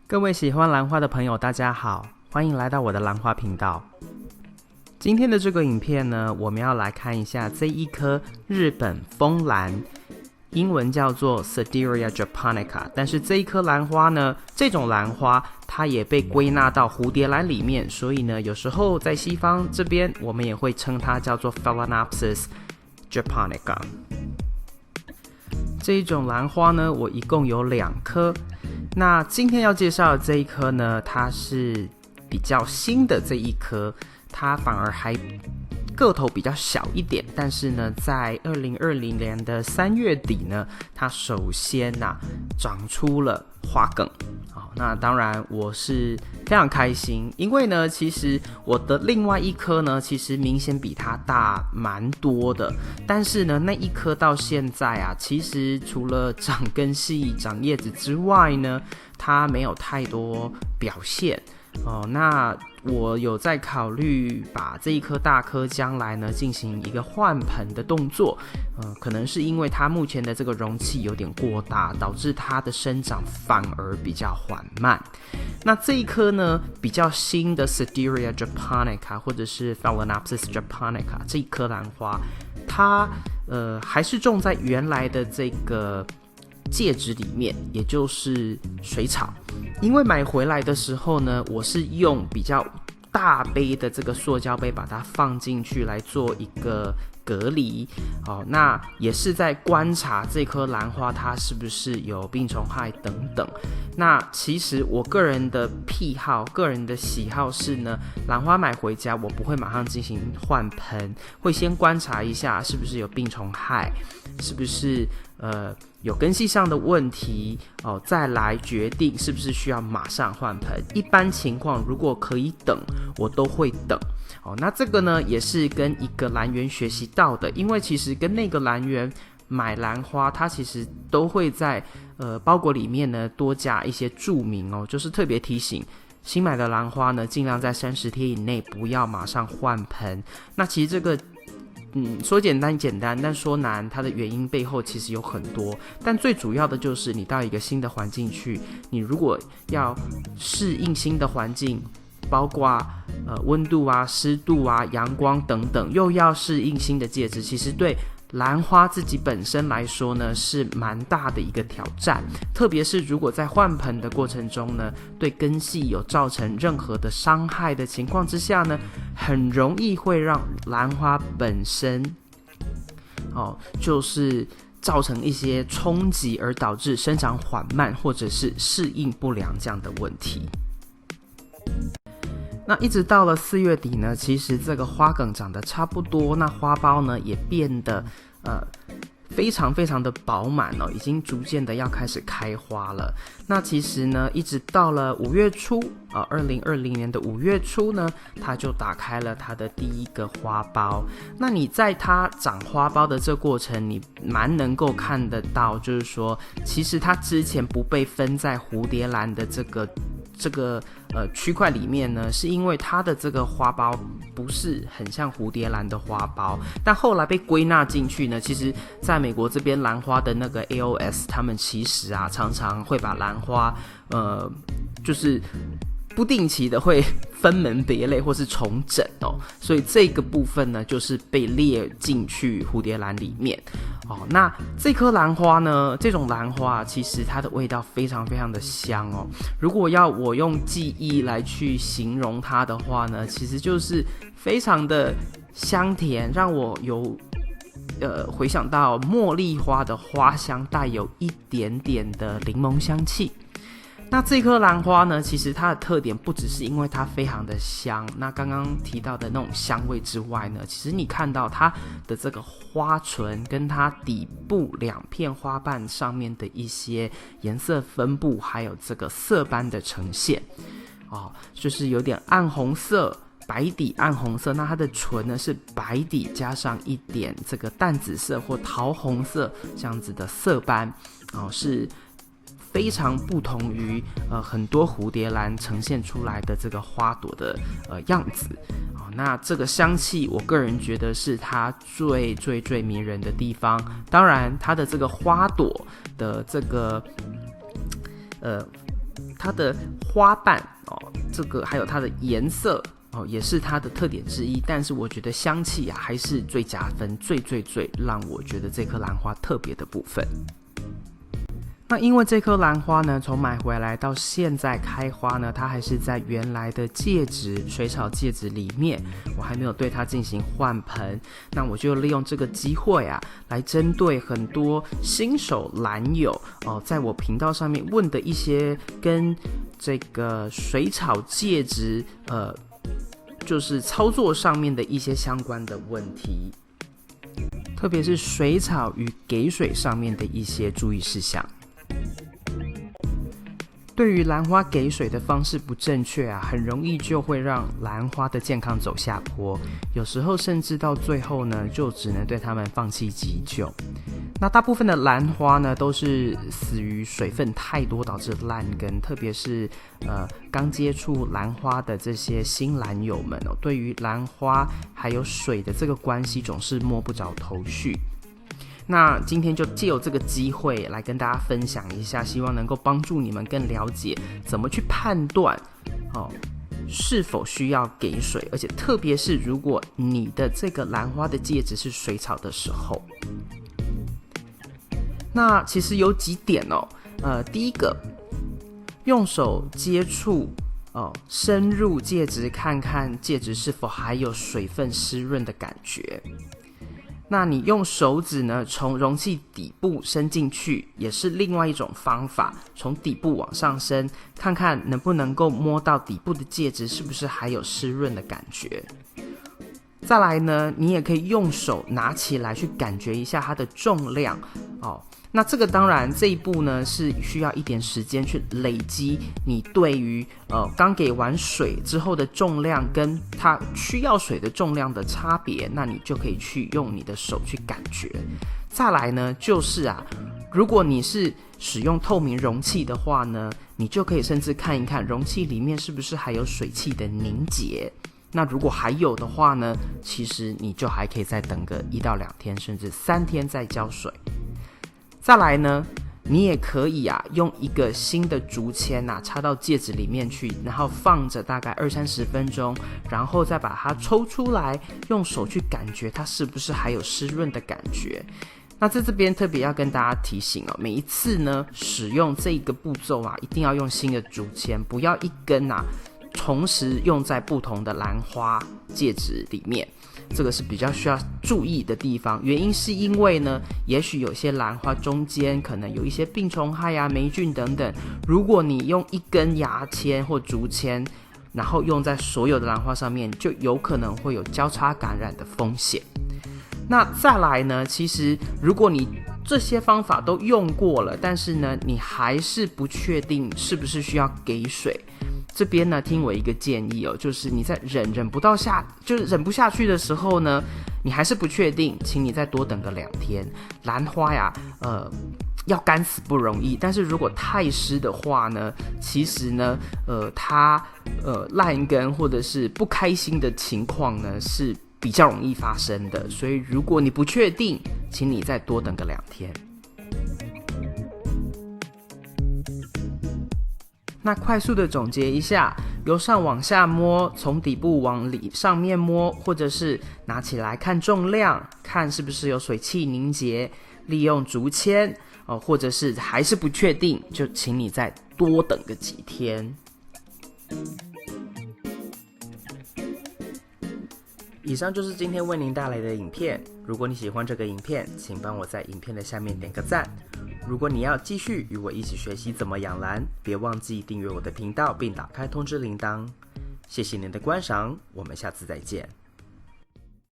各位喜欢兰花的朋友，大家好，欢迎来到我的兰花频道。今天的这个影片呢，我们要来看一下这一颗日本风兰，英文叫做 Sederia japonica， 但是这一颗兰花呢，这种兰花它也被归纳到蝴蝶兰里面，所以呢，有时候在西方这边我们也会称它叫做 Phalaenopsis japonica。这一种兰花呢，我一共有2颗。那今天要介绍的这一颗呢，它是比较新的这一颗，它反而还个头比较小一点，但是呢，在2020年的3月底呢，它首先长出了花梗。那当然我是非常开心，因为呢，其实我的另外一颗呢，其实明显比它大蛮多的，但是呢，那一颗到现在其实除了长根系、长叶子之外呢，它没有太多表现。那我有在考虑把这一颗大颗将来呢进行一个换盆的动作，可能是因为它目前的这个容器有点过大，导致它的生长反而比较缓慢。那这一颗呢比较新的 Sederia japonica 或者是 Phalaenopsis japonica 这一颗兰花，它还是种在原来的这个介质里面，也就是水草。因为买回来的时候呢，我是用比较大杯的这个塑胶杯把它放进去来做一个隔离。那也是在观察这颗兰花它是不是有病虫害等等。那其实我个人的癖好、个人的喜好是呢，兰花买回家我不会马上进行换盆，会先观察一下是不是有病虫害，是不是有根系上的问题，再来决定是不是需要马上换盆。一般情况如果可以等，我都会等。那这个呢也是跟一个兰园学习到的，因为其实跟那个兰园买兰花，它其实都会在包裹里面呢多加一些注明就是特别提醒新买的兰花呢，尽量在30天以内不要马上换盆。那其实这个说简单简单，但说难，它的原因背后其实有很多。但最主要的就是你到一个新的环境去，你如果要适应新的环境，包括温度湿度阳光等等，又要适应新的介质，其实对兰花自己本身来说呢，是蛮大的一个挑战。特别是如果在换盆的过程中呢，对根系有造成任何的伤害的情况之下呢，很容易会让兰花本身就是造成一些冲击，而导致生长缓慢或者是适应不良这样的问题。那一直到了4月底呢，其实这个花梗长得差不多，那花苞呢也变得非常非常的饱满已经逐渐的要开始开花了。那其实呢，一直到了5月初2020年的5月初呢，它就打开了它的第一个花苞。那你在它长花苞的这过程，你蛮能够看得到，就是说其实它之前不被分在蝴蝶兰的这个区块里面呢，是因为它的这个花苞不是很像蝴蝶兰的花苞，但后来被归纳进去呢，其实在美国这边兰花的那个 AOS， 他们其实常常会把兰花就是不定期的会分门别类或是重整所以这个部分呢就是被列进去蝴蝶兰里面那这颗兰花呢，这种兰花其实它的味道非常非常的香如果要我用记忆来去形容它的话呢，其实就是非常的香甜，让我有回想到茉莉花的花香，带有一点点的柠檬香气。那这颗兰花呢，其实它的特点不只是因为它非常的香，那刚刚提到的那种香味之外呢，其实你看到它的这个花唇跟它底部2片花瓣上面的一些颜色分布，还有这个色斑的呈现就是有点暗红色，白底暗红色，那它的唇呢是白底加上一点这个淡紫色或桃红色这样子的色斑是非常不同于很多蝴蝶兰呈现出来的这个花朵的样子那这个香气我个人觉得是它最最最迷人的地方。当然它的这个花朵的这个它的花瓣这个还有它的颜色也是它的特点之一，但是我觉得香气还是最加分、最让我觉得这颗兰花特别的部分。那因为这颗兰花呢，从买回来到现在开花呢，它还是在原来的介质水草介质里面，我还没有对它进行换盆。那我就利用这个机会来针对很多新手兰友在我频道上面问的一些跟这个水草介质就是操作上面的一些相关的问题，特别是水草与给水上面的一些注意事项。对于兰花给水的方式不正确很容易就会让兰花的健康走下坡，有时候甚至到最后呢，就只能对它们放弃急救。那大部分的兰花呢，都是死于水分太多导致烂根，特别是刚接触兰花的这些新兰友们对于兰花还有水的这个关系总是摸不着头绪。那今天就借由这个机会来跟大家分享一下，希望能够帮助你们更了解怎么去判断是否需要给水，而且特别是如果你的这个兰花的介质是水草的时候。那其实有几点第一个，用手接触深入介质，看看介质是否还有水分湿润的感觉。那你用手指呢，从容器底部伸进去，也是另外一种方法，从底部往上伸，看看能不能够摸到底部的介质是不是还有湿润的感觉。再来呢，你也可以用手拿起来去感觉一下它的重量那这个当然这一步呢是需要一点时间去累积你对于刚给完水之后的重量跟它需要水的重量的差别，那你就可以去用你的手去感觉。再来呢就是如果你是使用透明容器的话呢，你就可以甚至看一看容器里面是不是还有水汽的凝结。那如果还有的话呢，其实你就还可以再等个1到2天甚至3天再浇水。再来呢，你也可以用一个新的竹签插到介质里面去，然后放着大概20-30分钟，然后再把它抽出来，用手去感觉它是不是还有湿润的感觉。那在这边特别要跟大家提醒每一次呢使用这个步骤一定要用新的竹签，不要一根同时用在不同的兰花介质里面，这个是比较需要注意的地方。原因是因为呢，也许有些兰花中间可能有一些病虫害霉菌等等，如果你用一根牙签或竹签，然后用在所有的兰花上面，就有可能会有交叉感染的风险。那再来呢，其实如果你这些方法都用过了，但是呢你还是不确定是不是需要给水，这边呢听我一个建议就是你在忍不下去的时候呢，你还是不确定，请你再多等个2天。兰花要干死不容易，但是如果太湿的话呢，其实呢它烂根或者是不开心的情况呢是比较容易发生的，所以如果你不确定，请你再多等个2天。那快速的总结一下，由上往下摸，从底部往上面摸，或者是拿起来看重量，看是不是有水汽凝结，利用竹签或者是还是不确定，就请你再多等个几天。以上就是今天为您带来的影片，如果你喜欢这个影片，请帮我在影片的下面点个赞。如果你要继续与我一起学习怎么养兰，别忘记订阅我的频道并打开通知铃铛。谢谢您的观赏，我们下次再见。